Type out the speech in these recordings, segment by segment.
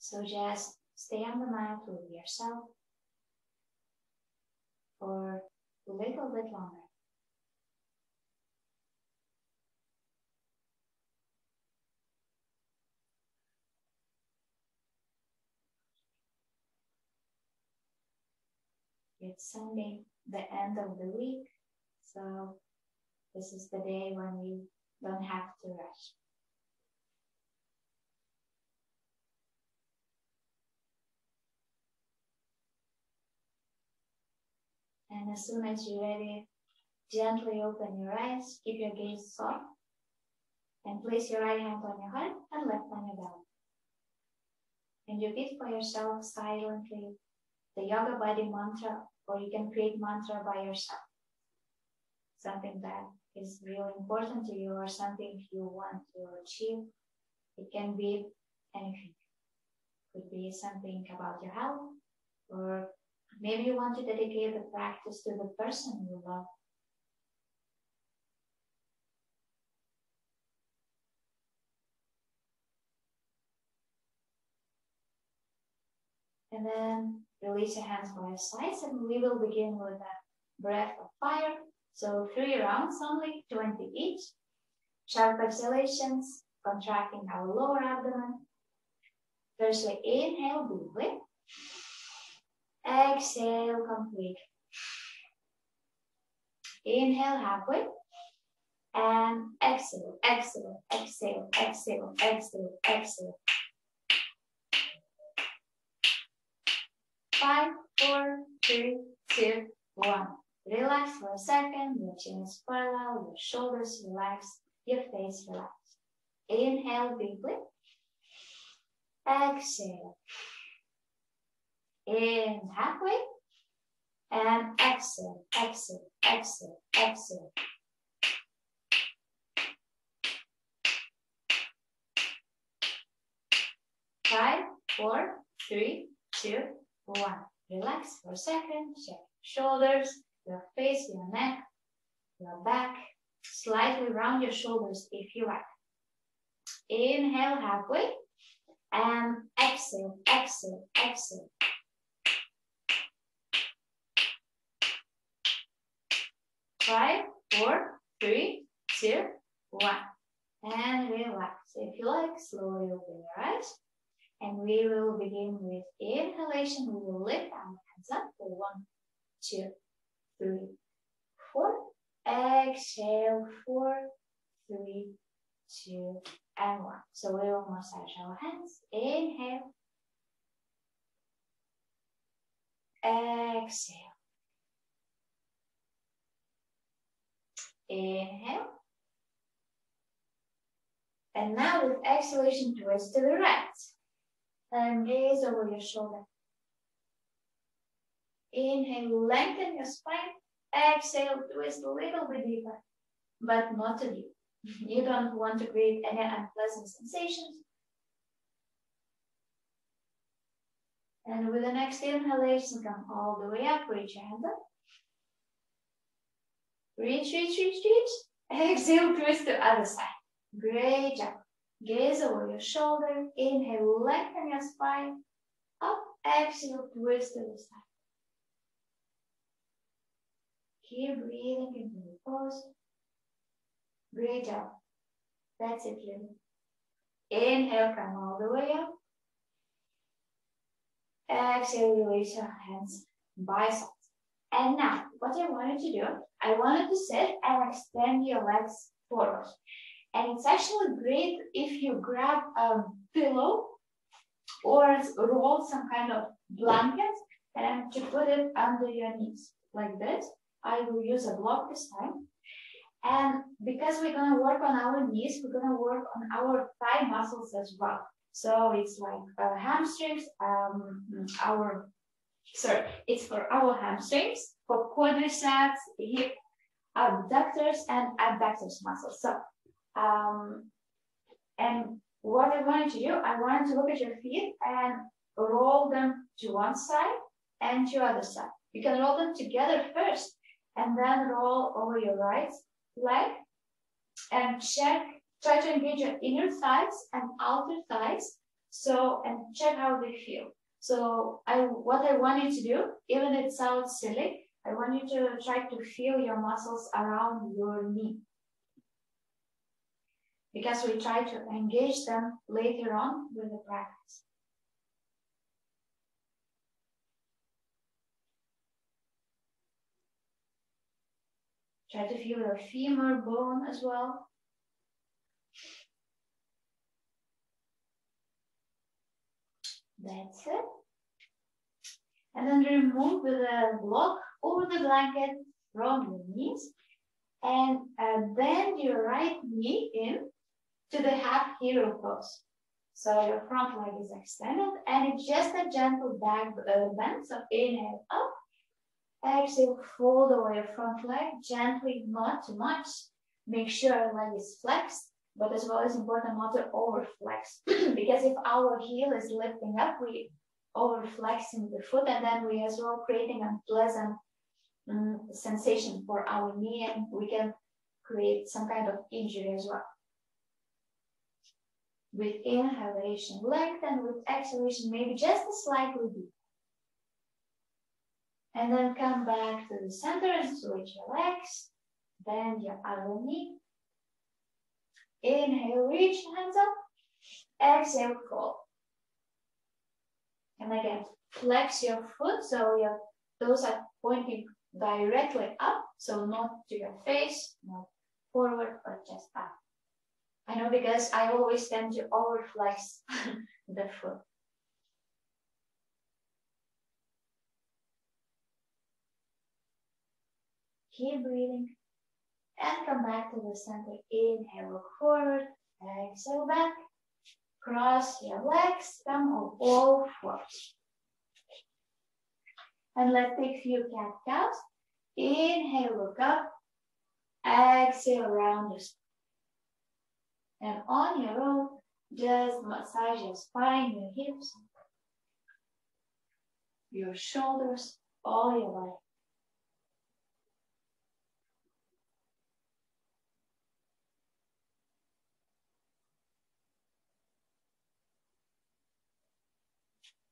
So just stay on the mat with yourself for a little bit longer. It's Sunday, the end of the week, so this is the day when we don't have to rush. And as soon as you're ready, gently open your eyes, keep your gaze soft, and place your right hand on your heart and left on your belly. And repeat for yourself silently the yoga body mantra, or you can create mantra by yourself. Something that is really important to you or something you want to achieve. It can be anything. It could be something about your health, or maybe you want to dedicate the practice to the person you love. And then release your hands by your sides, and we will begin with a breath of fire. So 3 rounds only, 20 each. Sharp exhalations, contracting our lower abdomen. Firstly, inhale deeply. Exhale completely. Inhale halfway. And exhale, exhale, exhale, exhale, exhale, exhale. 5, 4, 3, 2, 1. Relax for a second. Your chin is parallel, your shoulders relax, your face relax. Inhale deeply. Exhale. In halfway. And exhale, exhale, exhale, exhale. 5, 4, 3, 2, 1. Relax for a second. Check your shoulders, your face, your neck, your back. Slightly round your shoulders if you like. Inhale halfway. And exhale, exhale, exhale. 5, 4, 3, 2, 1. And relax. If you like, slowly open your eyes. And we will begin with inhalation. We will lift our hands up for 1, 2, 3, 4. Exhale, 4, 3, 2, and 1. So we will massage our hands. Inhale. Exhale. Inhale. And now with exhalation, twist to the right. And gaze over your shoulder. Inhale, lengthen your spine. Exhale, twist a little bit deeper, but not too deep. You don't want to create any unpleasant sensations. And with the next inhalation, come all the way up, reach your hand up. Reach, reach, reach, reach. Exhale, twist to other side. Great job. Gaze over your shoulder. Inhale, lengthen your spine. Up, exhale, twist to the side. Keep breathing into the pose. Great job. That's it, really. Inhale, come all the way up. Exhale, release your hands by sides. And now, what I wanted to do, I wanted to sit and extend your legs forward. And it's actually great if you grab a pillow or roll some kind of blanket and to put it under your knees like this. I will use a block this time. And because we're going to work on our knees, we're going to work on our thigh muscles as well. So it's like hamstrings, it's for our hamstrings, for quadriceps, hip, abductors, and abductors muscles. So, and what I wanted to do, I wanted to look at your feet and roll them to one side and to other side. You can roll them together first, and then roll over your right leg and check, try to engage your inner thighs and outer thighs So, and check how they feel. So what I want you to do, even if it sounds silly, I want you to try to feel your muscles around your knee. Because we try to engage them later on with the practice. Try to feel your femur bone as well. That's it. And then remove the block or the blanket from your knees. And bend your right knee in to the half hero pose. So your front leg is extended and it's just a gentle back bend. So inhale up. Exhale, fold over your front leg gently, not too much. Make sure your leg is flexed, but as well as important not to overflex. Because if our heel is lifting up, we overflexing the foot and then we as well creating a pleasant sensation for our knee and we can create some kind of injury as well. With inhalation, lengthen, with exhalation, maybe just a slightly deep. And then come back to the center and switch your legs. Bend your other knee. Inhale, reach your hands up. Exhale, fold. And again, flex your foot so your toes are pointing directly up, so not to your face, not forward, but just up. I know because I always tend to overflex the foot. Keep breathing and come back to the center. Inhale, look forward. Exhale, back. Cross your legs, come on all fours. And let's take a few cat-cows. Inhale, look up. Exhale, round the spine. And on your own, just massage your spine, your hips, your shoulders, all your body.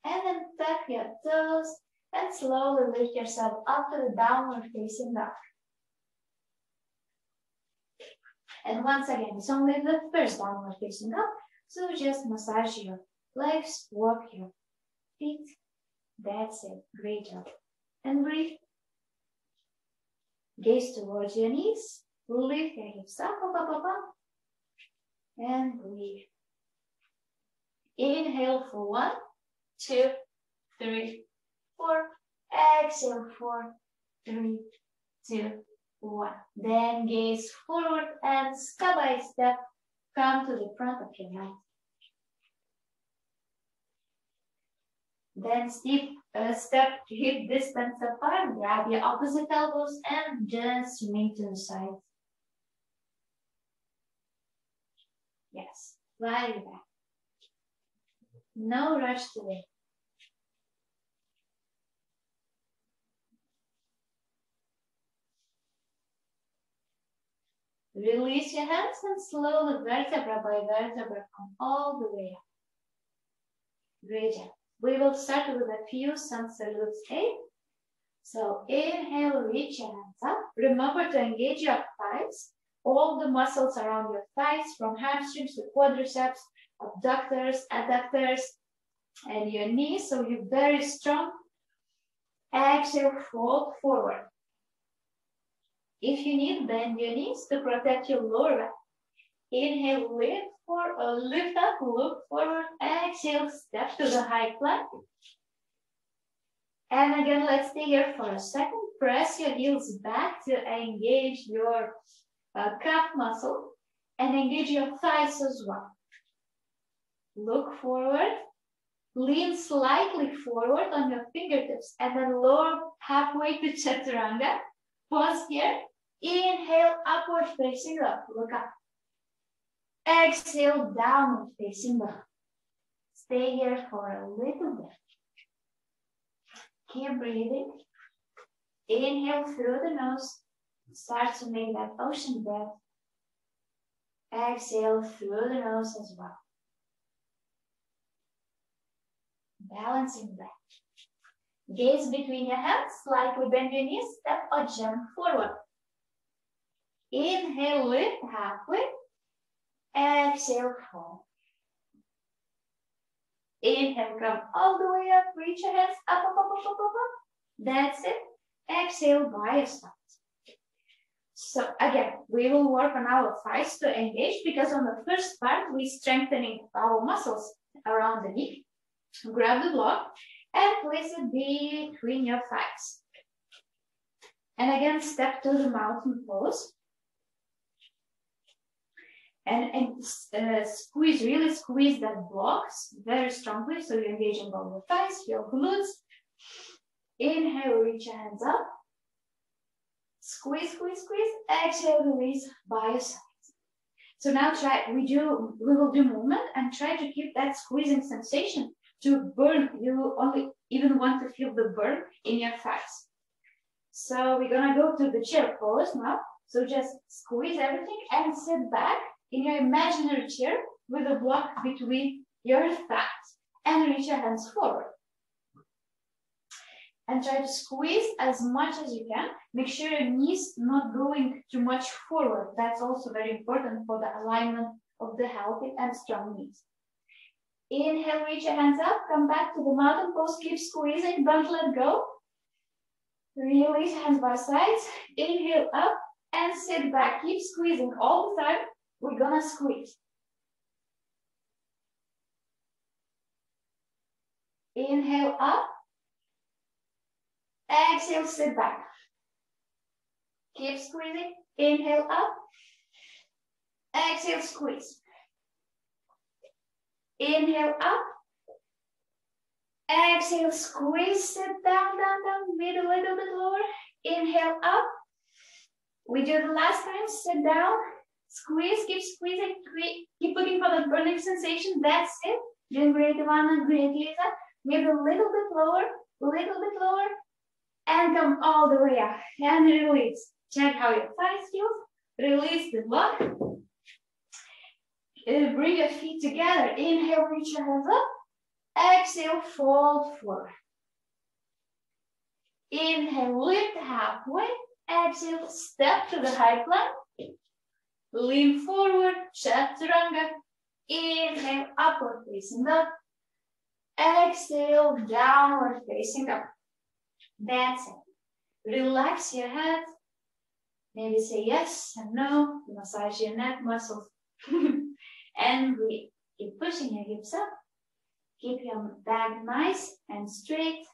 And then tuck your toes and slowly lift yourself up to the downward facing dog. And once again, it's only the first downward facing dog, so just massage your legs, walk your feet. That's it. Great job. And breathe. Gaze towards your knees. Lift your hips up, up, up, up, up. And breathe. Inhale for 1, 2, 3, 4. Exhale, 4, 3, 2, 1. Then gaze forward and step by step come to the front of your mat. Then step hip distance apart, grab your opposite elbows and just swing to the side. Yes, lie back. No rush today. Release your hands and slowly vertebra by vertebra come all the way up. Great job. We will start with a few sun salutes. So inhale, reach your hands up. Remember to engage your thighs, all the muscles around your thighs, from hamstrings to quadriceps, abductors, adductors, and your knees, so you're very strong. Exhale, fold forward. If you need, bend your knees to protect your lower back. Inhale, lift up, look forward. Exhale, step to the high plank. And again, let's stay here for a second. Press your heels back to engage your calf muscle and engage your thighs as well. Look forward. Lean slightly forward on your fingertips and then lower halfway to chaturanga. Pause here. Inhale, upward facing up. Look up. Exhale, downward facing up. Stay here for a little bit. Keep breathing. Inhale through the nose. Start to make that ocean breath. Exhale through the nose as well. Balancing back. Gaze between your hands, slightly bend your knees, step or jump forward. Inhale, lift halfway. Exhale, fall. Inhale, come all the way up, reach your hands up, up, up, up, up, up, up. That's it. Exhale by your sides. So again, we will work on our thighs to engage because on the first part, we're strengthening our muscles around the knee. Grab the block and place it between your thighs. And again, step to the mountain pose. And squeeze, really squeeze that block very strongly. So you're engaging all your thighs, your glutes. Inhale, reach your hands up. Squeeze, squeeze, squeeze. Exhale, release by your sides. So now we will do movement and try to keep that squeezing sensation to burn. You only even want to feel the burn in your thighs. So we're gonna go to the chair pose now. So just squeeze everything and sit back in your imaginary chair with a block between your thighs and reach your hands forward. And try to squeeze as much as you can. Make sure your knees not going too much forward. That's also very important for the alignment of the healthy and strong knees. Inhale, reach your hands up, come back to the mountain pose, keep squeezing, don't let go. Release hands by sides, inhale up and sit back, keep squeezing all the time. We're gonna squeeze. Inhale up. Exhale, sit back. Keep squeezing. Inhale up. Exhale, squeeze. Inhale up. Exhale, squeeze. Sit down, down, down. Mid a little bit lower. Inhale up. We do the last time. Sit down. Squeeze. Keep squeezing. Keep looking for that burning sensation. That's it. Doing great, Ivana. Great, Lisa. Maybe a little bit lower. A little bit lower. And come all the way up and release. Check how your thighs feel. Release the block. Bring your feet together. Inhale, reach your hands up. Exhale, fold forward. Inhale, lift halfway. Exhale, step to the high plank. Lean forward, chaturanga. Inhale, upward facing up. Exhale, downward facing up. That's it. Relax your head. Maybe say yes and no. Massage your neck muscles. And breathe. Keep pushing your hips up. Keep your back nice and straight.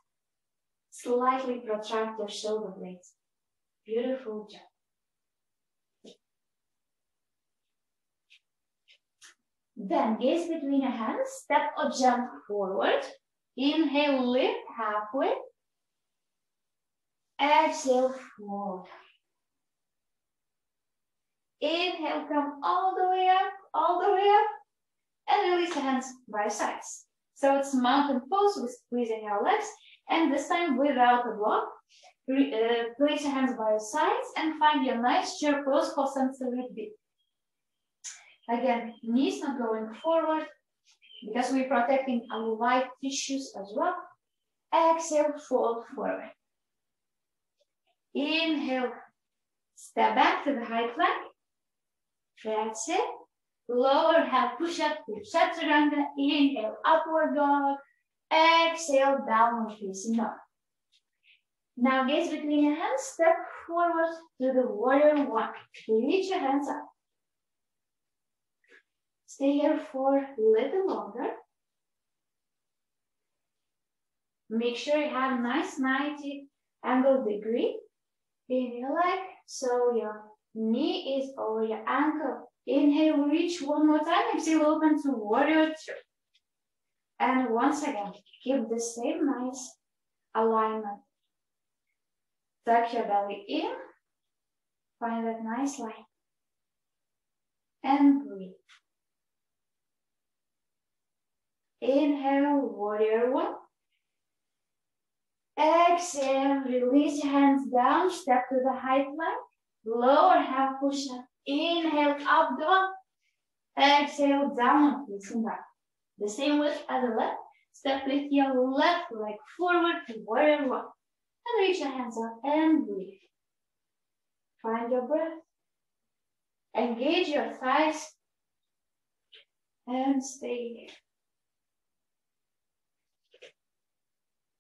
Slightly protract your shoulder blades. Beautiful job. Then gaze between your hands. Step or jump forward. Inhale, lift halfway. Exhale, fold. Inhale, come all the way up, and release the hands by sides. So it's mountain pose with squeezing your legs, and this time without a block. Place your hands by your sides and find your nice chair pose for sensory beat. Again, knees not going forward because we're protecting our light tissues as well. Exhale, fold forward. Inhale, step back to the high plank. That's it. Lower half push-up to chaturanga. Inhale, upward dog. Exhale, downward facing dog. Now gaze between your hands. Step forward to the warrior one. Reach your hands up. Stay here for a little longer. Make sure you have a nice 90 angle degree in your leg, so your knee is over your ankle. Inhale, reach one more time. Exhale, open to warrior two. And once again, keep the same nice alignment. Tuck your belly in. Find that nice line. And breathe. Inhale, warrior one. Exhale, release your hands down, step to the high plank, lower half push up, inhale, up dog, exhale, down, facing back. The same with other leg, Step with your left leg forward to warrior one. And reach your hands up and breathe. Find your breath. Engage your thighs. And stay here.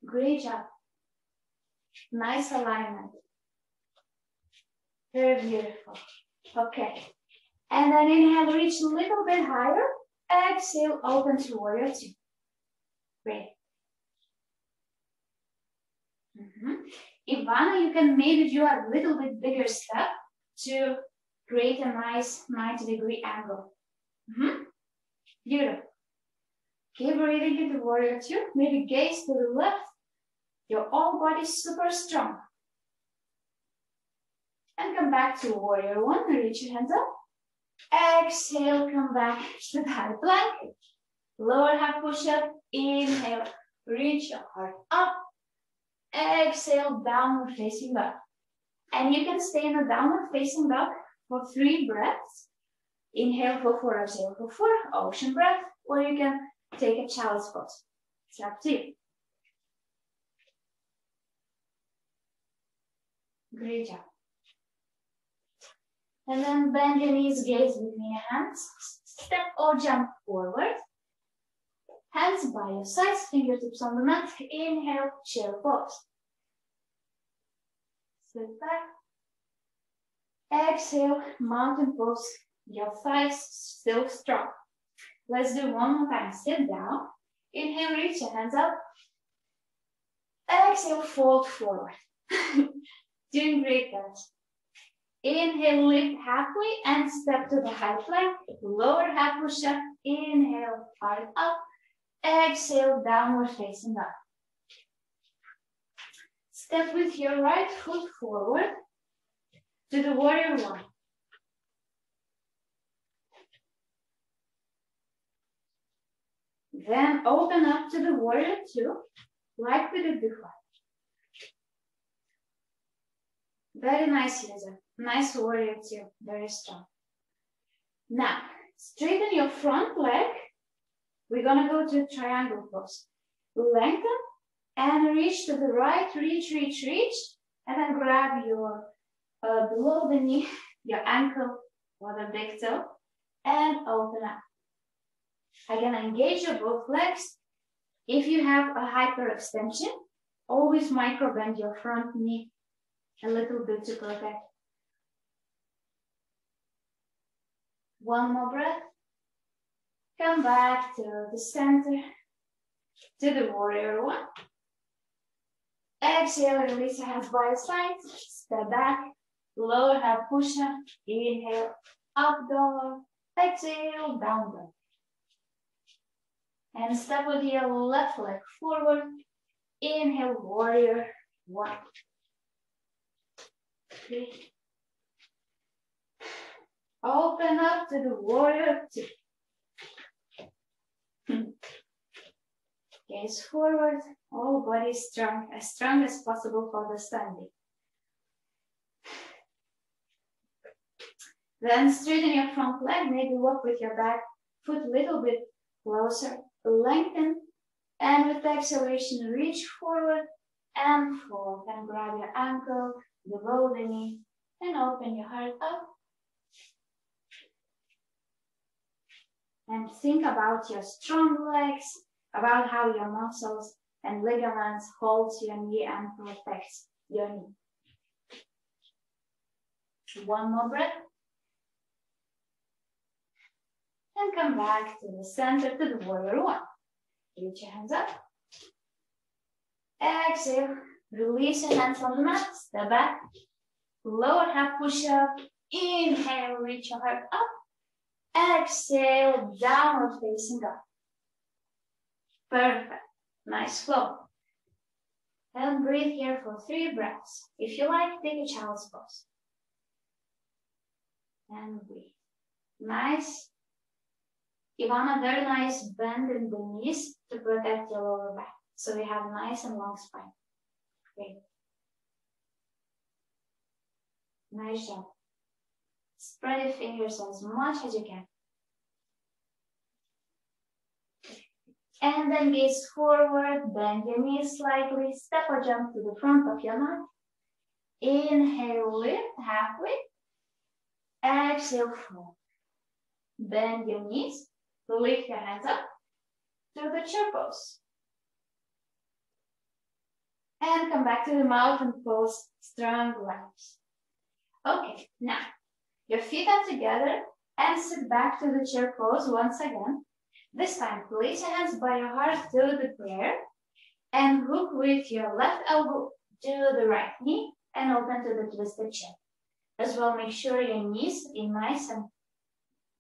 Great job. Nice alignment. Very beautiful. Okay. And then inhale, reach a little bit higher. Exhale, open to warrior two. Great. Ivana, you can maybe do a little bit bigger step to create a nice 90-degree angle. Beautiful. Keep breathing into warrior two. Maybe gaze to the left. Your whole body is super strong. And come back to warrior one. Reach your hands up. Exhale, come back to the high plank. Lower half push-up. Inhale, reach your heart up. Exhale, downward facing dog. And you can stay in a downward facing dog for 3 breaths. Inhale for 4, exhale for 4, ocean breath. Or you can take a child's pose. It's up to you. Great job. And then bend your knees, gaze between your hands. Step or jump forward. Hands by your sides, fingertips on the mat. Inhale, chair pose. Sit back. Exhale, mountain pose. Your thighs still strong. Let's do one more time. Sit down. Inhale, reach your hands up. Exhale, fold forward. Doing great, guys. Inhale, lift halfway and step to the high plank. Lower half push-up. Inhale, heart up. Exhale, downward facing dog. Step with your right foot forward to the warrior one. Then open up to the warrior two, like we did before. Very nice, Lisa. Nice warrior two, very strong. Now, straighten your front leg. We're gonna go to triangle pose. Lengthen and reach to the right, reach, and then grab your below the knee, your ankle or the big toe, and open up. Again, engage your both legs. If you have a hyperextension, always micro bend your front knee a little bit to protect. One more breath. Come back to the center, to the warrior one. Exhale, release your hands by your sides. Step back, lower half push-up. Inhale, up dog. Exhale, down dog. And step with your left leg forward. Inhale, warrior one. 3. Open up to the warrior two. Gaze forward, all body strong, as possible for the standing. Then straighten your front leg, maybe walk with your back foot a little bit closer, lengthen, and with the acceleration, reach forward and fold. And grab your ankle, below the knee, and open your heart up. And think about your strong legs, about how your muscles and ligaments hold your knee and protects your knee. One more breath. And come back to the center, to the warrior one. Reach your hands up. Exhale. Release your hands on the mat. Step back. Lower half push-up. Inhale, reach your heart up. Exhale, downward facing dog. Perfect. Nice flow. And breathe here for 3 breaths. If you like, take a child's pose. And breathe. Nice. Ivana, very nice bend in the knees to protect your lower back. So we have a nice and long spine. Great. Nice job. Spread your fingers as much as you can. And then gaze forward, bend your knees slightly, step or jump to the front of your mat. Inhale, lift halfway. Exhale, fold. Bend your knees, lift your hands up to the chair pose. And come back to the mountain pose, strong legs. Okay, now your feet are together and sit back to the chair pose once again. This time, place your hands by your heart to the prayer and hook with your left elbow to the right knee and open to the twisted chin. As well, make sure your knees in nice and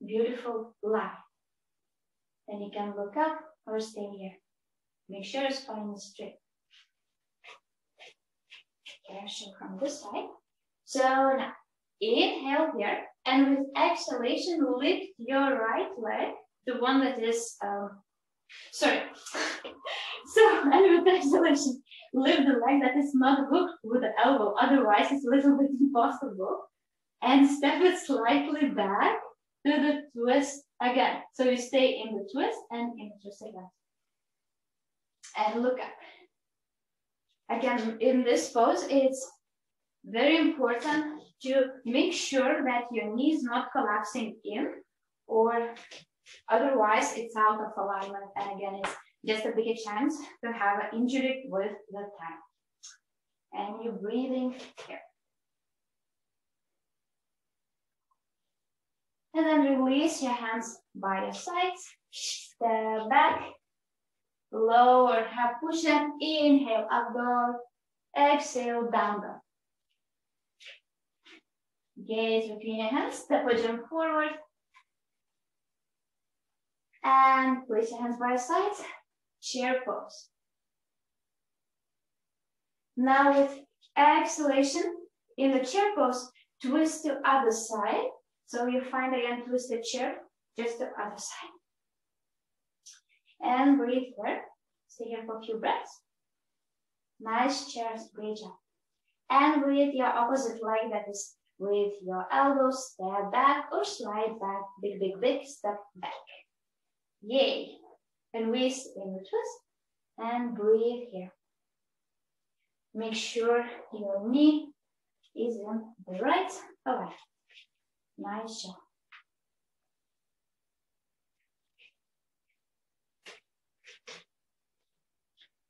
beautiful line. Then you can look up or stay here. Make sure your spine is straight. Careful from this side. So now, inhale here, and with exhalation, lift your right leg, the one that is, So, and with exhalation, lift the leg that is not hooked with the elbow, otherwise it's a little bit impossible. And step it slightly back to the twist again. So you stay in the twist and in the twist again. And look up. Again, in this pose, it's very important to make sure that your knee is not collapsing in, or otherwise it's out of alignment. And again, it's just a bigger chance to have an injury with the time. And you're breathing here. And then release your hands by your sides. Step back. Lower half push-up. Inhale, up dog. Exhale, down dog. Gaze between your hands. Step or jump forward. And place your hands by your sides. Chair pose. Now with exhalation, in the chair pose, twist to other side. So you find again twisted chair, just the other side. And breathe here. Stay here for a few breaths. Nice chairs, great job. And with your opposite leg, that is with your elbows, step back or slide back. Big, big, big step back. Yay. And we stay in the twist and breathe here. Make sure your knee is in the right alignment. Nice job.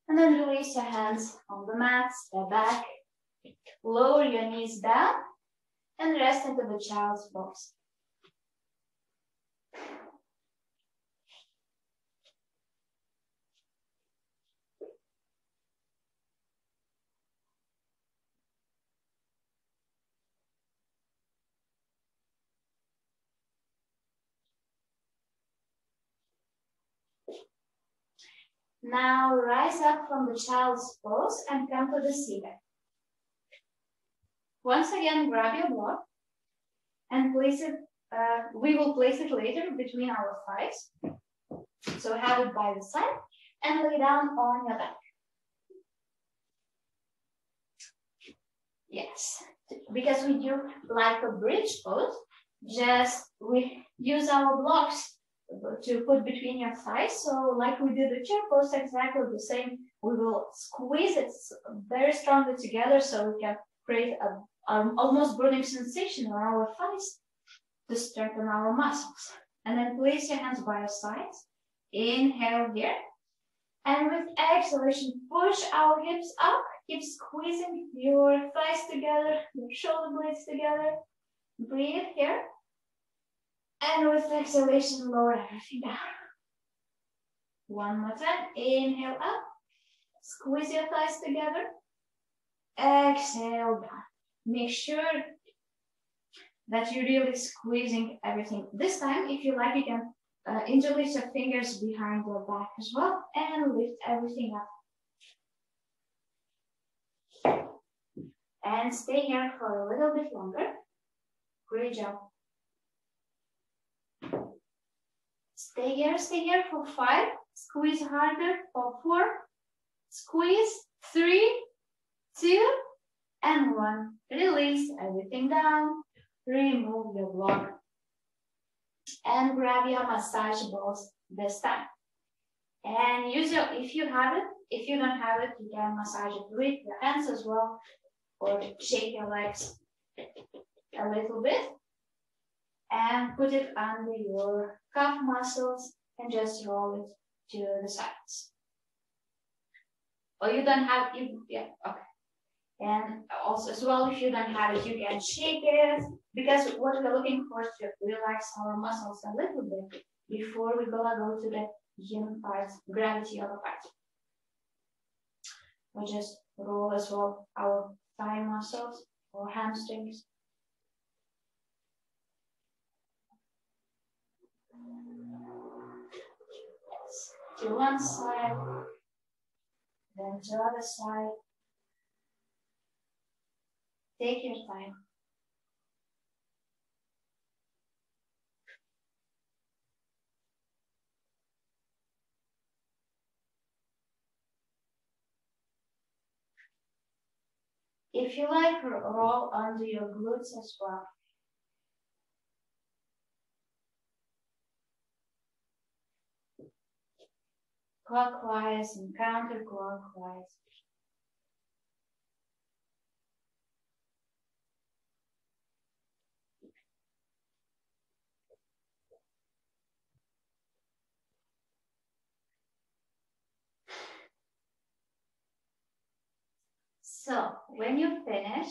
And then release your hands on the mat, step back, lower your knees down, and rest into the child's pose. Now rise up from the child's pose and come to the seated. Once again, grab your block and place it, we will place it later between our thighs. So have it by the side and lay down on your back. Yes, because we do like a bridge pose, just we use our blocks to put between your thighs. So like we did the chair pose, exactly the same. We will squeeze it very strongly together so we can create an almost burning sensation on our thighs to strengthen our muscles. And then place your hands by your sides. Inhale here. And with exhalation, push our hips up. Keep squeezing your thighs together, your shoulder blades together. Breathe here. And with exhalation, lower everything down. One more time. Inhale up. Squeeze your thighs together. Exhale down. Make sure that you're really squeezing everything. This time, if you like, you can interlace your fingers behind your back as well and lift everything up. And stay here for a little bit longer. Great job. Stay here for 5. Squeeze harder for 4. Squeeze 3, 2, and 1. Release everything down. Remove your block. And grab your massage balls this time. And use your, if you have it, if you don't have it, you can massage it with your hands as well, or shake your legs a little bit and put it under your calf muscles and just roll it to the sides. Or you don't have, yeah, okay. And also as well, if you don't have it, you can shake it, because what we're looking for is to relax our muscles a little bit before we're gonna go to the yin part, gravity of the part. We just roll as well our thigh muscles or hamstrings. Yes. To one side, then to the other side. Take your time. If you like, roll under your glutes as well. Clockwise and counterclockwise. So when you finish,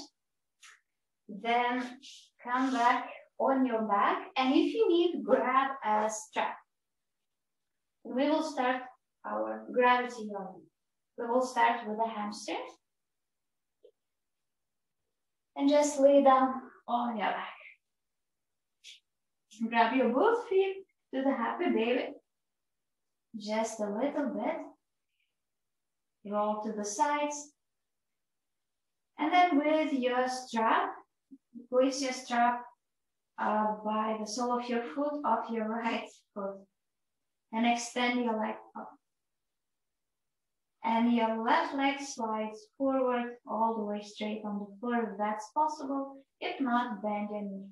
then come back on your back, and if you need, grab a strap. We will start our gravity yoga. We will start with the hamstrings. And just lay down on your back. Grab your both feet to the happy baby. Just a little bit. Roll to the sides. And then with your strap, place your strap by the sole of your foot of your right foot. And extend your leg up. And your left leg slides forward all the way straight on the floor if that's possible. If not, bend your knee.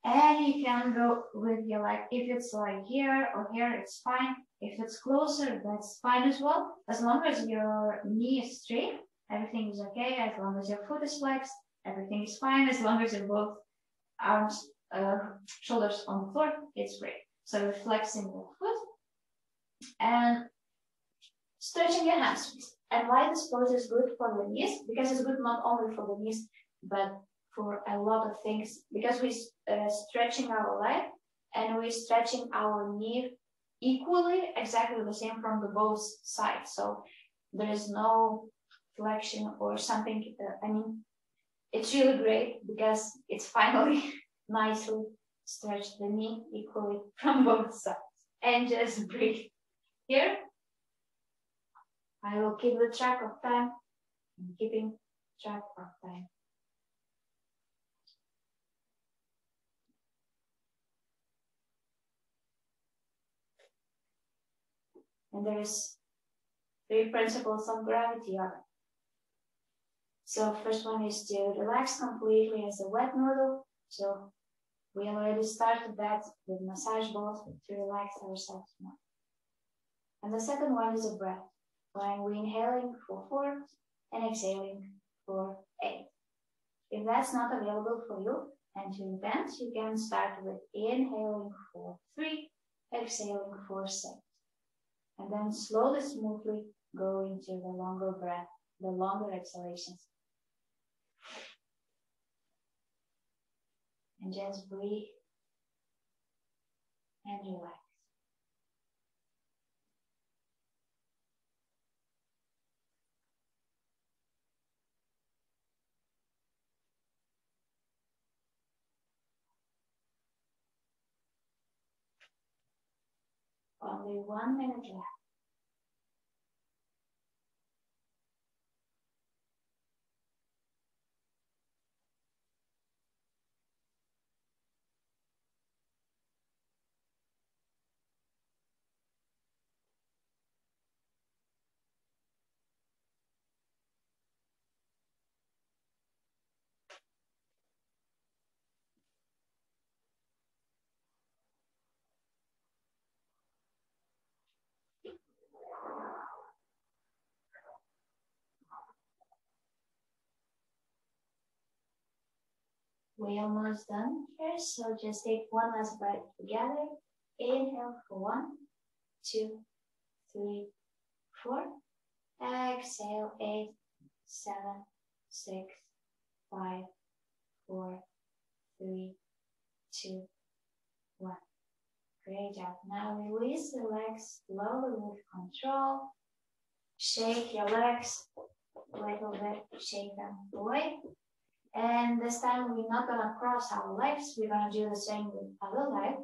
And you can go with your leg. If it's like here or here, it's fine. If it's closer, that's fine as well. As long as your knee is straight, everything is okay. As long as your foot is flexed, everything is fine. As long as you're both arms, shoulders on the floor, it's great. So you're flexing your foot and stretching your hamstrings. And why this pose is good for the knees? Because it's good not only for the knees, but for a lot of things. Because we're stretching our leg and we're stretching our knee equally, exactly the same from the both sides. So there is no flexion or something. I mean, it's really great because it's finally nicely stretched the knee equally from both sides. And just breathe. Here, I will keep the track of time. I'm keeping track of time. And there is 3 principles of gravity yoga. So first one is to relax completely as a wet noodle. So we already started that with massage balls to relax ourselves more. And the second one is a breath, when we're inhaling for 4 and exhaling for 8. If that's not available for you and too intense, you can start with inhaling for 3, exhaling for 6. And then slowly, smoothly go into the longer breath, the longer exhalations. And just breathe and relax. Only 1 minute left. We're almost done here, so just take one last breath together. Inhale for 1, 2, 3, 4. Exhale, 8, 7, 6, 5, 4, 3, 2, 1. Great job. Now release the legs slowly with control. Shake your legs a little bit, shake them away. And this time we're not gonna cross our legs, we're gonna do the same with other leg.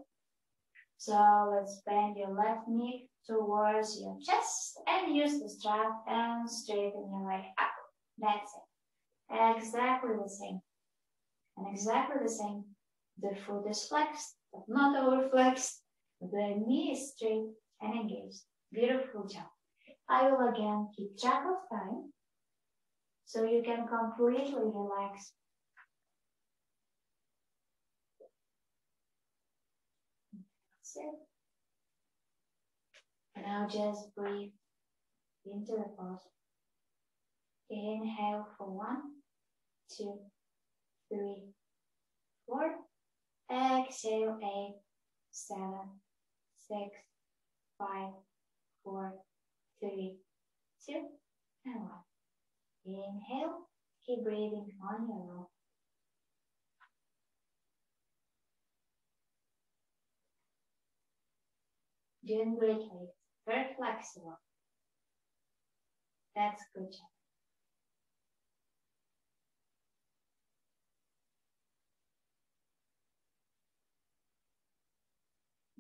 So let's bend your left knee towards your chest and use the strap and straighten your leg up. That's it. Exactly the same. And exactly the same. The foot is flexed, but not overflexed. The knee is straight and engaged. Beautiful job. I will again keep track of time so you can completely relax. That's it. Now just breathe into the pause. Inhale for 1, 2, 3, 4. Exhale, 8, 7, 6, 5, 4, 3, 2, and 1. Inhale, keep breathing on your own. Doing great, ladies. Very flexible. That's good job.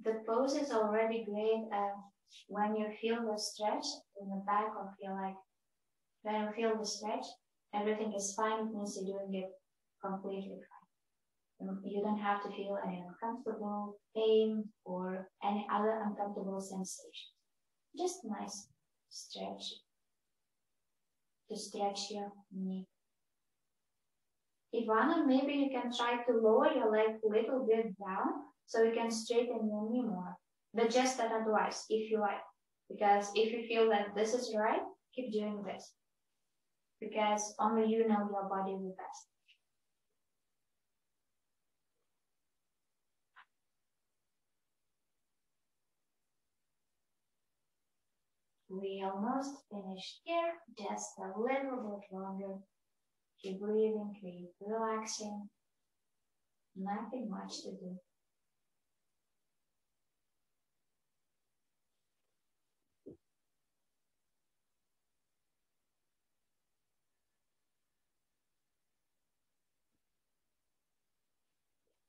The pose is already great when you feel the stretch in the back of your leg. When you feel the stretch, everything is fine. It means you're doing it completely fine. You don't have to feel any uncomfortable pain or any other uncomfortable sensation. Just nice stretch to stretch your knee. Ivana, maybe you can try to lower your leg a little bit down so you can straighten your knee more. But just an advice, if you like. Because if you feel that this is right, keep doing this. Because only you know your body the best. We almost finished here, just a little bit longer. Keep breathing, keep relaxing. Nothing much to do.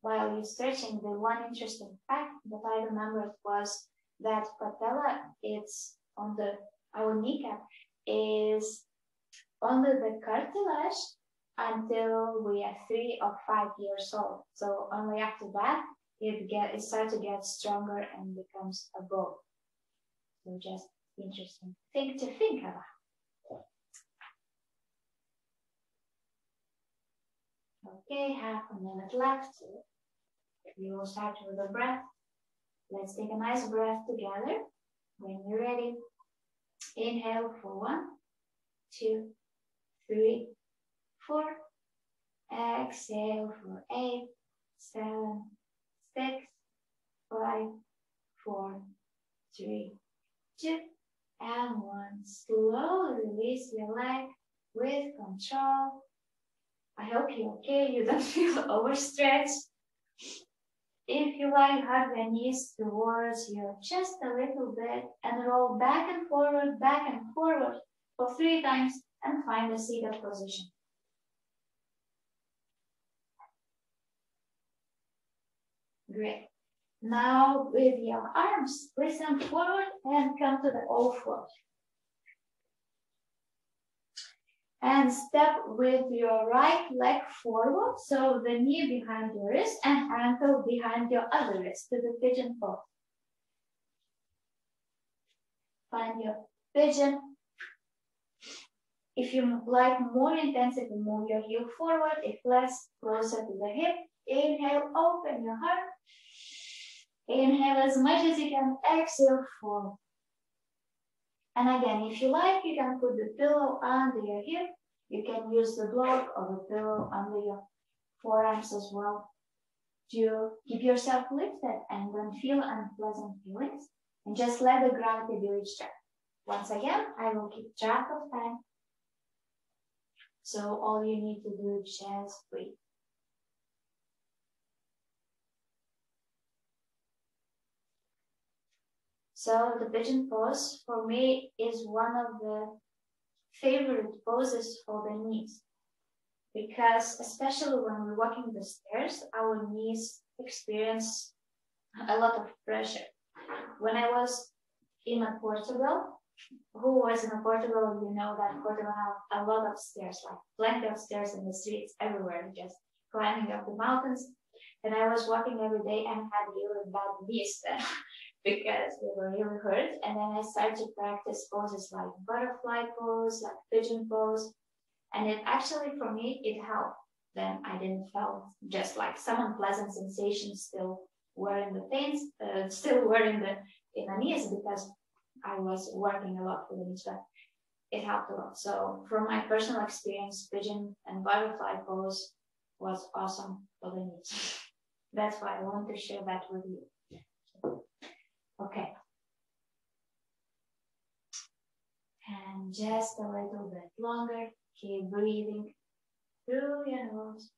While you're stretching, the one interesting fact that I remembered was that patella, it's on our kneecap, is under the cartilage until we are 3 or 5 years old. So only after that, it starts to get stronger and becomes a bone. So just interesting thing to think about. Okay, half a minute left. We will start with a breath. Let's take a nice breath together. When you're ready, inhale for 1, 2, 3, 4. Exhale for 8, 7, 6, 5, 4, 3, 2, and 1. Slowly release your leg with control. I hope you're okay, you don't feel overstretched. If you like, hug your knees towards your chest a little bit and roll back and forward for 3 times and find a seated position. Great. Now with your arms, press them forward and come to the all-fours. And step with your right leg forward, so the knee behind your wrist and ankle behind your other wrist to the pigeon pose. Find your pigeon. If you like more intensity, move your heel forward. If less, closer to the hip. Inhale, open your heart. Inhale as much as you can. Exhale, forward. And again, if you like, you can put the pillow under your hip. You can use the block or the pillow under your forearms as well, to keep yourself lifted and don't feel unpleasant feelings, and just let the gravity be reached there. Once again, I will keep track of time. So all you need to do is just breathe. So the pigeon pose for me is one of the favorite poses for the knees, because especially when we're walking the stairs, our knees experience a lot of pressure. When I was in Portugal, who was in Portugal, you know that Portugal have a lot of stairs, like plenty of stairs in the streets everywhere, just climbing up the mountains. And I was walking every day and had really bad knees because they were really hurt. And then I started to practice poses like butterfly pose, like pigeon pose. And it actually, for me, it helped. Then I didn't feel just like some unpleasant sensations still were in the pains, still were in the knees, because I was working a lot for the knees, but it helped a lot. So from my personal experience, pigeon and butterfly pose was awesome for the knees. That's why I want to share that with you. Okay. And just a little bit longer, keep breathing through your nose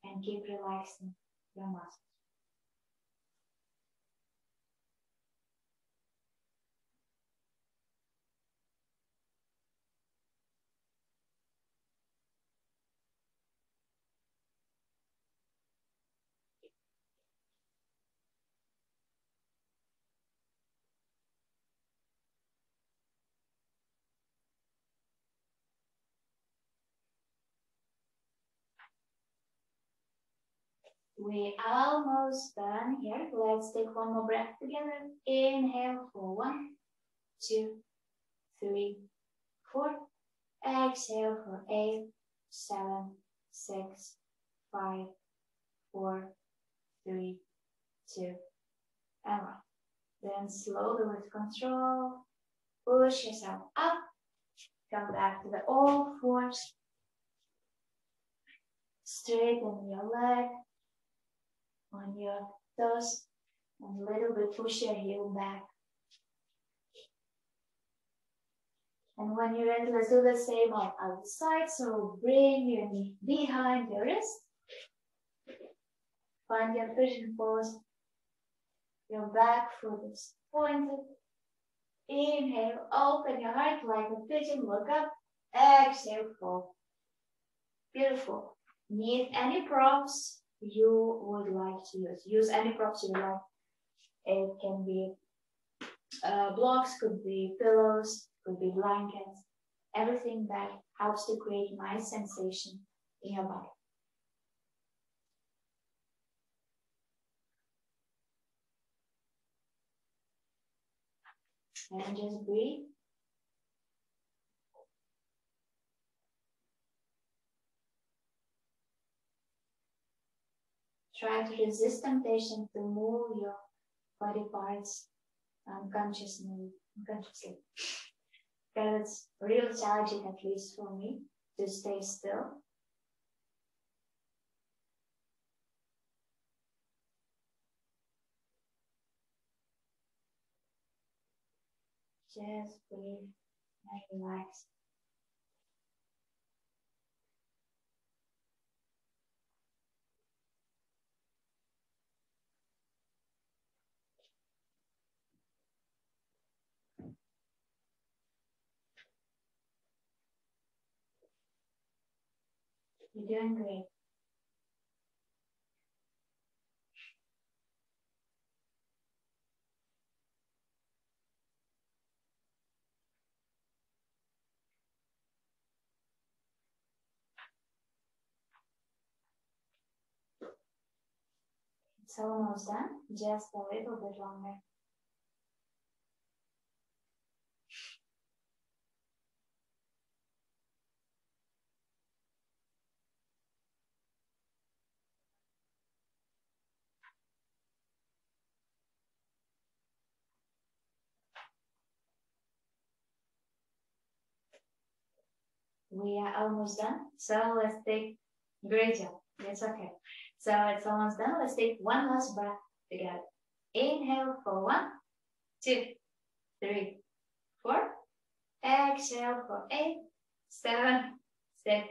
and keep relaxing your muscles. We almost done here. Let's take one more breath together. Inhale for 1, 2, 3, 4. Exhale for 8, 7, 6, 5, 4, 3, 2, and 1. Then slowly with control, push yourself up. Come back to the all fours. Straighten your leg on your toes, and a little bit push your heel back. And when you're ready, let's do the same on the other side. So bring your knee behind your wrist. Find your pigeon pose. Your back foot is pointed. Inhale, open your heart like a pigeon, look up. Exhale, fall. Beautiful. Need any props you would like to use. Use any props you like. It can be blocks, could be pillows, could be blankets, everything that helps to create nice sensation in your body. And just breathe. Try to resist temptation to move your body parts unconsciously. Because it's really challenging, at least for me, to stay still. Just breathe and relax. You're doing great. It's almost done, just a little bit longer. We are almost done, so let's take great job. It's okay. So it's almost done. Let's take one last breath together. Inhale for 1, 2, 3, 4. Exhale for 8, 7, 6,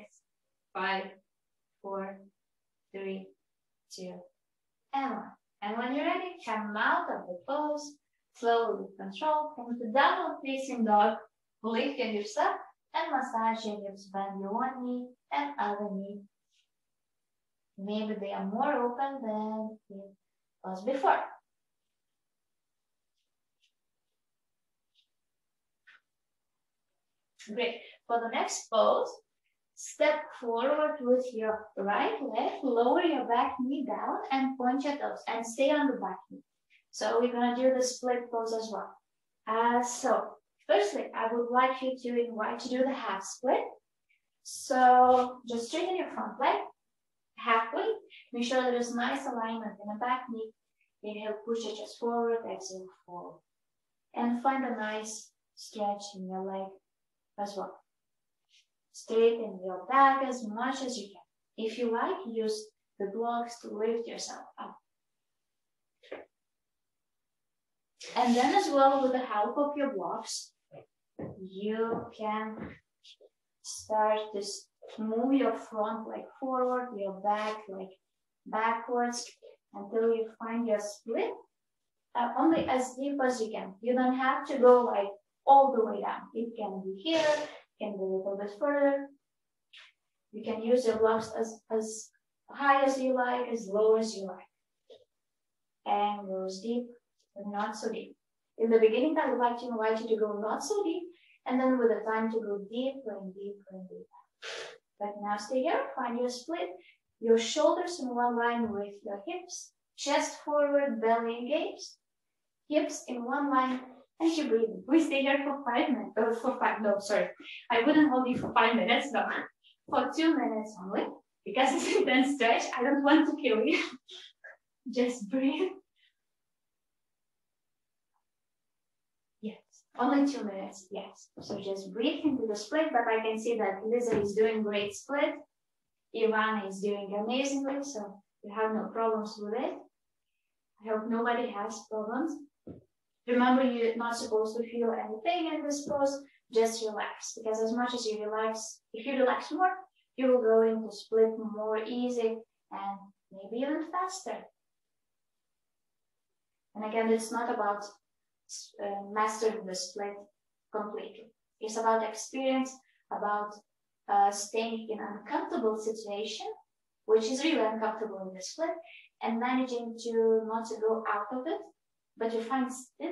5, 4, 3, 2, and 1. And when you're ready, come out of the pose, slowly with control, from the downward facing dog. Lift your hips up and massage your hips. Bend your one knee and other knee. Maybe they are more open than it was before. Great. For the next pose, step forward with your right leg, lower your back knee down and point your toes and stay on the back knee. So we're going to do the split pose as well. So firstly, I would like you to invite to do the half split. So just straighten your front leg halfway. Make sure there is nice alignment in the back knee. Inhale, push your chest forward, exhale, forward. And find a nice stretch in your leg as well. Straighten your back as much as you can. If you like, use the blocks to lift yourself up. And then as well, with the help of your blocks, you can start to move your front leg forward, your back leg backwards, until you find your split only as deep as you can. You don't have to go like all the way down. It can be here, it can be a little bit further. You can use your blocks as high as you like, as low as you like. And goes deep, but not so deep. In the beginning, I would like to invite you to go not so deep, and then with the time to go deeper and deeper and deeper. But now stay here, find your split, your shoulders in one line with your hips, chest forward, belly engaged, hips in one line, and keep breathing. We stay here for 5 minutes, I wouldn't hold you for 5 minutes, no, for 2 minutes only, because it's an intense stretch. I don't want to kill you. Just breathe. Yes, only 2 minutes, yes. So just breathe into the split, but I can see that Lisa is doing great split. Ivana is doing amazingly, so you have no problems with it. I hope nobody has problems. Remember, you're not supposed to feel anything in this pose, just relax. Because as much as you relax, if you relax more, you will go into split more easy and maybe even faster. And again, it's not about mastering the split completely. It's about experience, about staying in an uncomfortable situation, which is really uncomfortable in the split, and managing to not to go out of it, but to find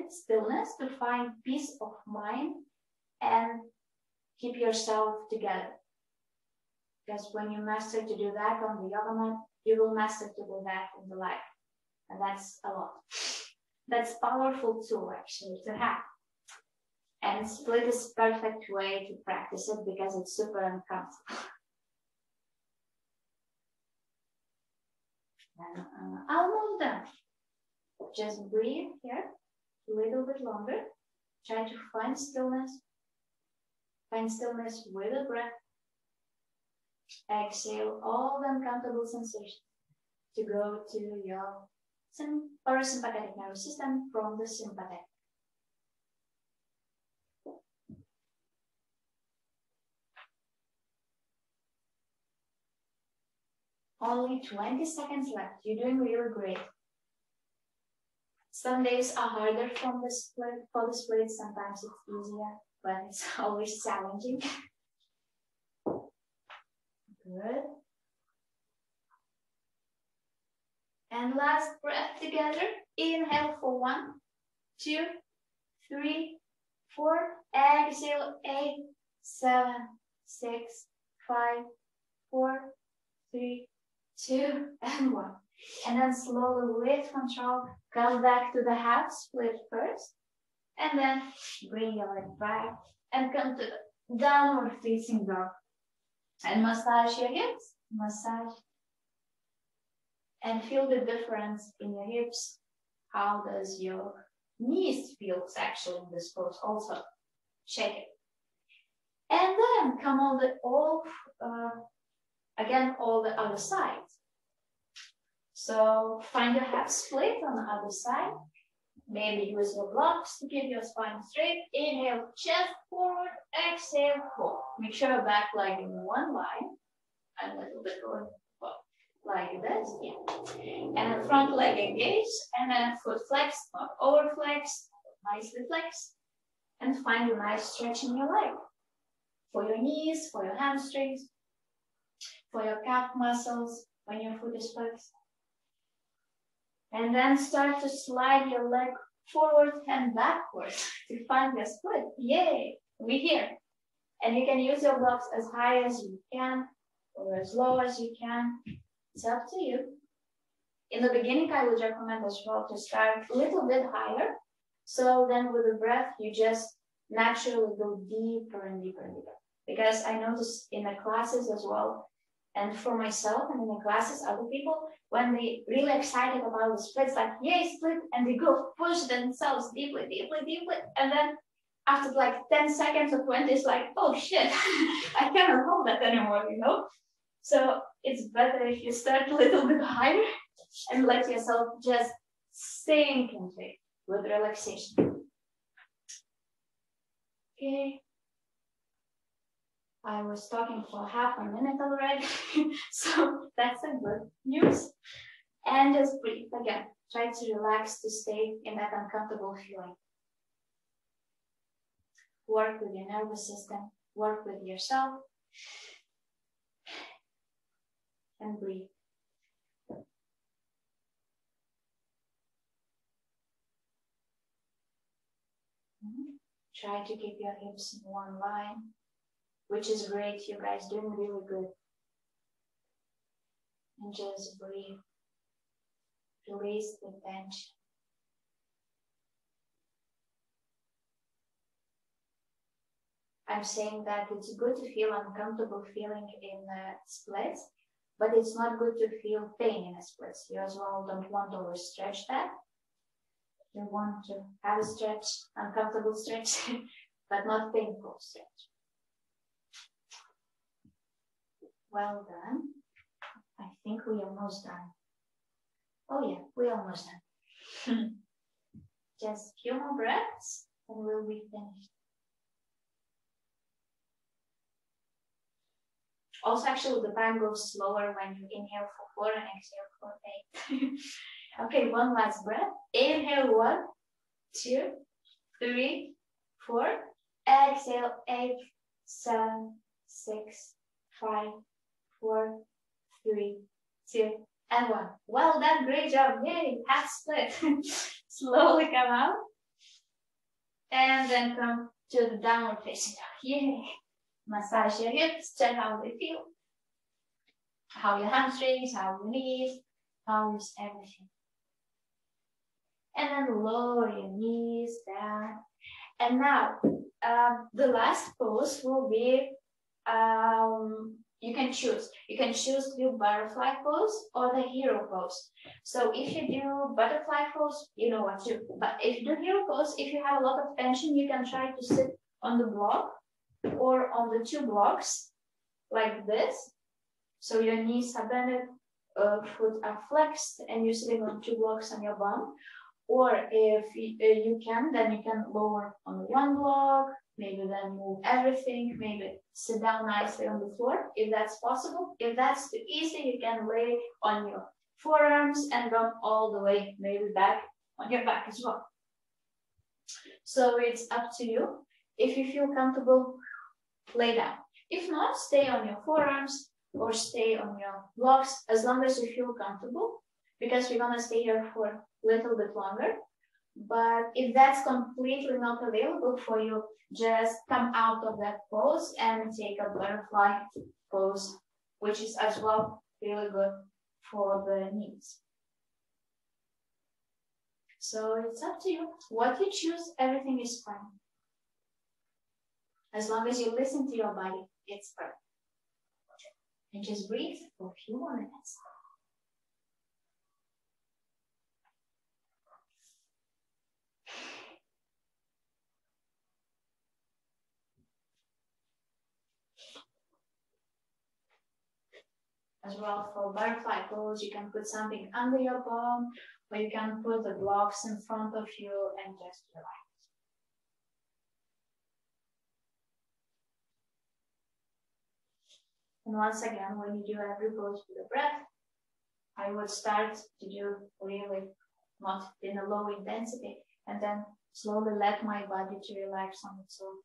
stillness, to find peace of mind, and keep yourself together. Because when you master to do that on the yoga mat, you will master to do that in the life. And that's a lot. That's powerful tool actually to have. And split is perfect way to practice it because it's super uncomfortable. And almost done. Just breathe here a little bit longer. Try to find stillness. Find stillness with the breath. Exhale all the uncomfortable sensations to go to your parasympathetic nervous system from the sympathetic. Only 20 seconds left. You're doing really great. Some days are harder for the split. Sometimes it's easier, but it's always challenging. Good. And last breath together. Inhale for 1, 2, 3, 4. Exhale 8, 7, 6, 5, 4, 3, 2, and 1. And then slowly with control, come back to the half split first. And then bring your leg back and come to the downward facing dog. And massage your hips. Massage. And feel the difference in your hips. How does your knees feel actually in this pose also? Check it. And then come all the other sides. So find your half split on the other side. Maybe use your blocks to keep your spine straight. Inhale, chest forward. Exhale, hold. Make sure your back leg in one line. A little bit going like this, yeah. And then front leg engaged, and then foot flexed, not over flexed, nicely flexed. And find a nice stretch in your leg. For your knees, for your hamstrings, for your calf muscles when your foot is flexed. And then start to slide your leg forward and backwards to find your split. Yay, we're here. And you can use your blocks as high as you can or as low as you can. It's up to you. In the beginning, I would recommend as well to start a little bit higher. So then with the breath, you just naturally go deeper and deeper and deeper. Because I noticed in the classes as well, and for myself and in the classes, other people, when they really excited about the splits, like, yay, split, and they go push themselves deeply, deeply, deeply. And then after like 10 seconds or 20, it's like, oh shit, I cannot hold that anymore, you know? So it's better if you start a little bit higher and let yourself just sink into it with relaxation. Okay. I was talking for half a minute already, so that's a good news. And just breathe again. Try to relax to stay in that uncomfortable feeling. Work with your nervous system, work with yourself, and breathe. Try to keep your hips in one line, which is great. You guys doing really good. And just breathe. Release the tension. I'm saying that it's good to feel uncomfortable feeling in splits, but it's not good to feel pain in a splits. You as well don't want to overstretch that. You want to have a stretch, uncomfortable stretch, but not painful stretch. Well done. I think we're almost done. Oh yeah, we're almost done. Just a few more breaths and we'll be finished. Also, actually, the time goes slower when you inhale for 4 and exhale for 8. Okay, one last breath. Inhale 1, 2, 3, 4. Exhale 8, 7, 6, 5, 4, 3, 2, and 1. Well done, great job. Yay, half split. Slowly come out. And then come to the downward facing dog. Yay. Massage your hips, check how they feel. How your hamstrings, how your knees, how is everything. And then lower your knees down. And now, the last pose will be, you can choose. You can choose to do butterfly pose or the hero pose. So if you do butterfly pose, you know what to do. But if you do hero pose, if you have a lot of tension, you can try to sit on the block or on the 2 blocks like this. So your knees are bent, foot are flexed, and you're sitting on 2 blocks on your bum. Or if you can, then you can lower on 1 block, maybe then move everything, maybe sit down nicely on the floor, if that's possible. If that's too easy, you can lay on your forearms and go all the way, maybe back on your back as well. So it's up to you. If you feel comfortable, lay down. If not, stay on your forearms or stay on your blocks as long as you feel comfortable, because we're gonna stay here for a little bit longer. But if that's completely not available for you, just come out of that pose and take a butterfly pose, which is as well really good for the knees. So it's up to you. What you choose, everything is fine. As long as you listen to your body, it's perfect. And just breathe for a few more minutes. As well, for butterfly pose, you can put something under your palm, or you can put the blocks in front of you and just relax. And once again, when you do every pose with the breath, I would start to do really not in a low intensity, and then slowly let my body to relax on its own.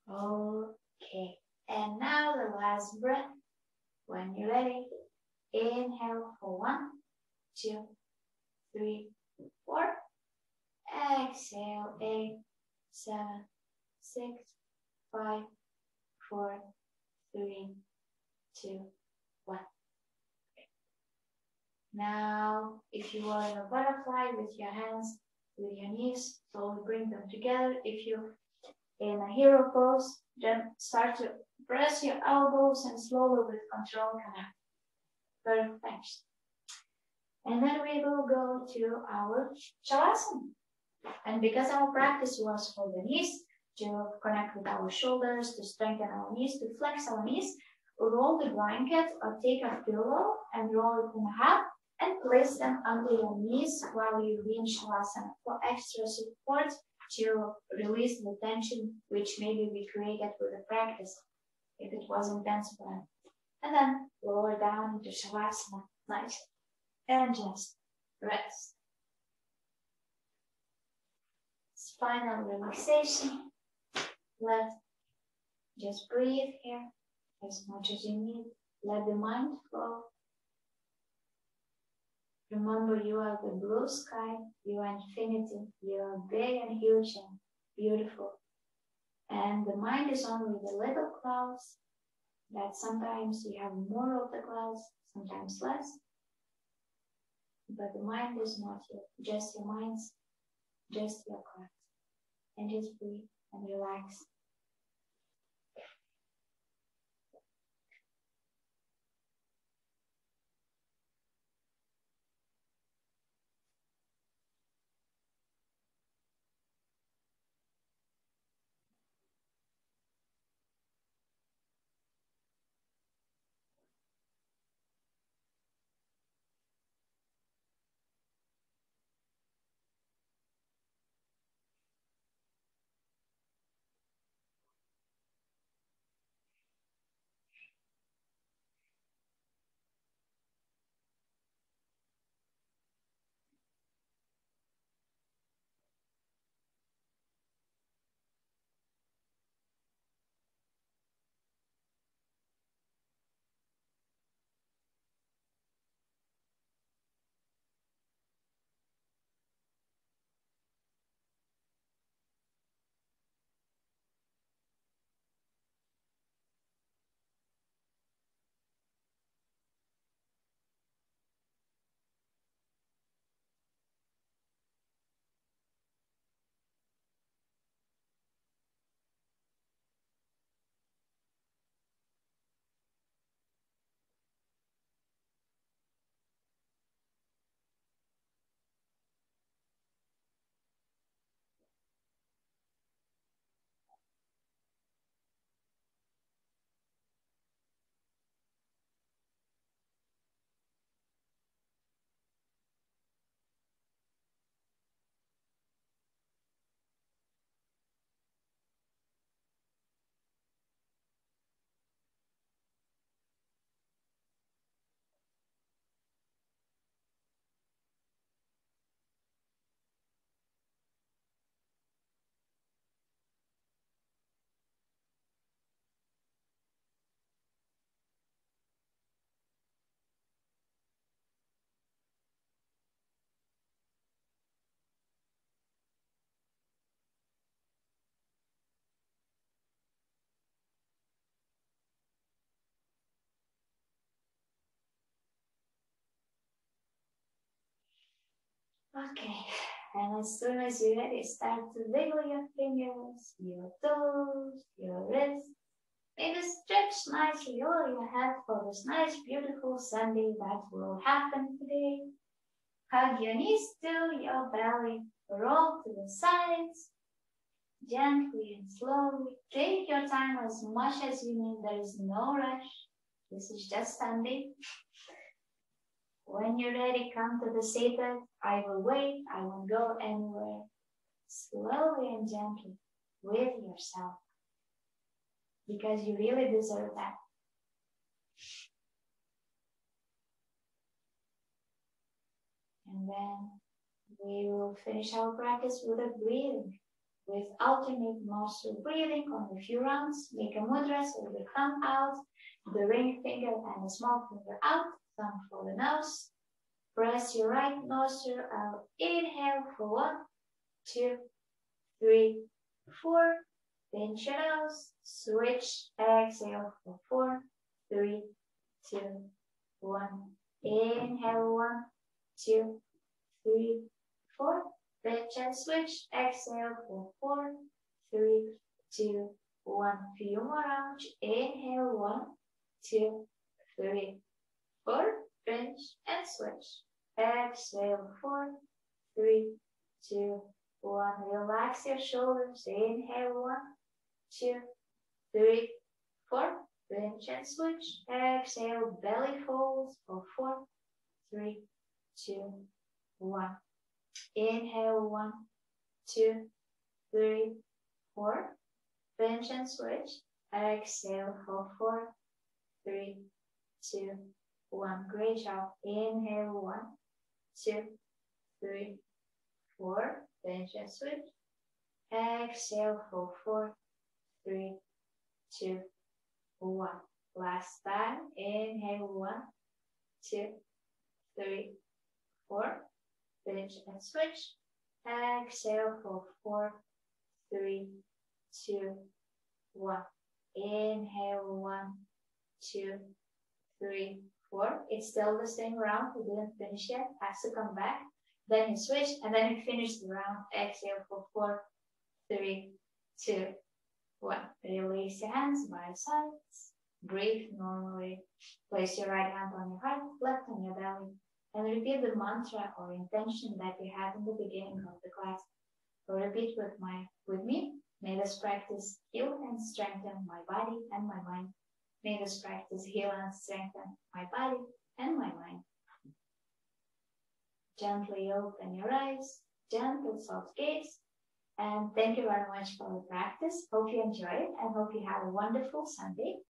Okay, and now the last breath. When you're ready, inhale for 1, 2, 3, 4. Exhale, 8, 7, 6, 5, 4, 3, 2, 1. Now, if you are in a butterfly with your hands, with your knees, slowly bring them together. If you're in a hero pose, then start to press your elbows and slowly with control connect. Perfect. And then we will go to our Shavasana. And because our practice was for the knees, to connect with our shoulders, to strengthen our knees, to flex our knees, roll the blanket or take a pillow and roll it in half and place them under your knees while you be in Shavasana for extra support to release the tension which maybe we created with the practice if it was intense for them. And then lower down into Shavasana, nice. And just rest. Final relaxation. Just breathe here as much as you need. Let the mind flow. Remember, you are the blue sky, you are infinity, you are big and huge and beautiful. And the mind is only the little clouds that sometimes you have more of the clouds, sometimes less. But the mind is not just your minds, just your clouds. And just breathe and relax. Okay, and as soon as you're ready, start to wiggle your fingers, your toes, your wrists. Maybe stretch nicely over your head for this nice, beautiful Sunday that will happen today. Hug your knees to your belly, roll to the sides, gently and slowly. Take your time as much as you need. There is no rush. This is just Sunday. When you're ready, come to the seated. I will wait. I won't go anywhere. Slowly and gently with yourself, because you really deserve that. And then we will finish our practice with a breathing, with alternate nostril breathing on a few rounds. Make a mudra so the thumb out, the ring finger and the small finger out, thumb for the nose. Press your right nostril out. Inhale for 1, 2, 3, 4. Pinch your nose. Switch. Exhale for 4, 3, 2, 1. Inhale 1, 2, 3, 4. Pinch and switch. Exhale for 4, 3, 2, 1. Few more rounds. Inhale 1, 2, 3, 4. Pinch and switch. Exhale 4, 3, 2, 1. Relax your shoulders. Inhale 1, 2, 3, 4. Pinch and switch. Exhale. Belly folds for 4, 3, 2, 1. Inhale 1, 2, 3, 4. Pinch and switch. Exhale for 4, 3, 2, 1. Great job. Inhale 1, 2, 3, 4. Pinch and switch. Exhale for 4, 3, 2, 1. Last time. Inhale 1, 2, 3, 4. Pinch and switch. Exhale for 4, 3, 2, 1. Inhale 1, 2, 3, 4. It's still the same round. We didn't finish yet. Has to come back. Then you switch and then you finish the round. Exhale for 4, 3, 2, 1. Release your hands by your sides. Breathe normally. Place your right hand on your heart, left on your belly, and repeat the mantra or intention that you had in the beginning of the class. So repeat with me. May this practice heal and strengthen my body and my mind. May this practice heal and strengthen my body and my mind. Gently open your eyes, gentle soft gaze, and thank you very much for the practice. Hope you enjoy it and hope you have a wonderful Sunday.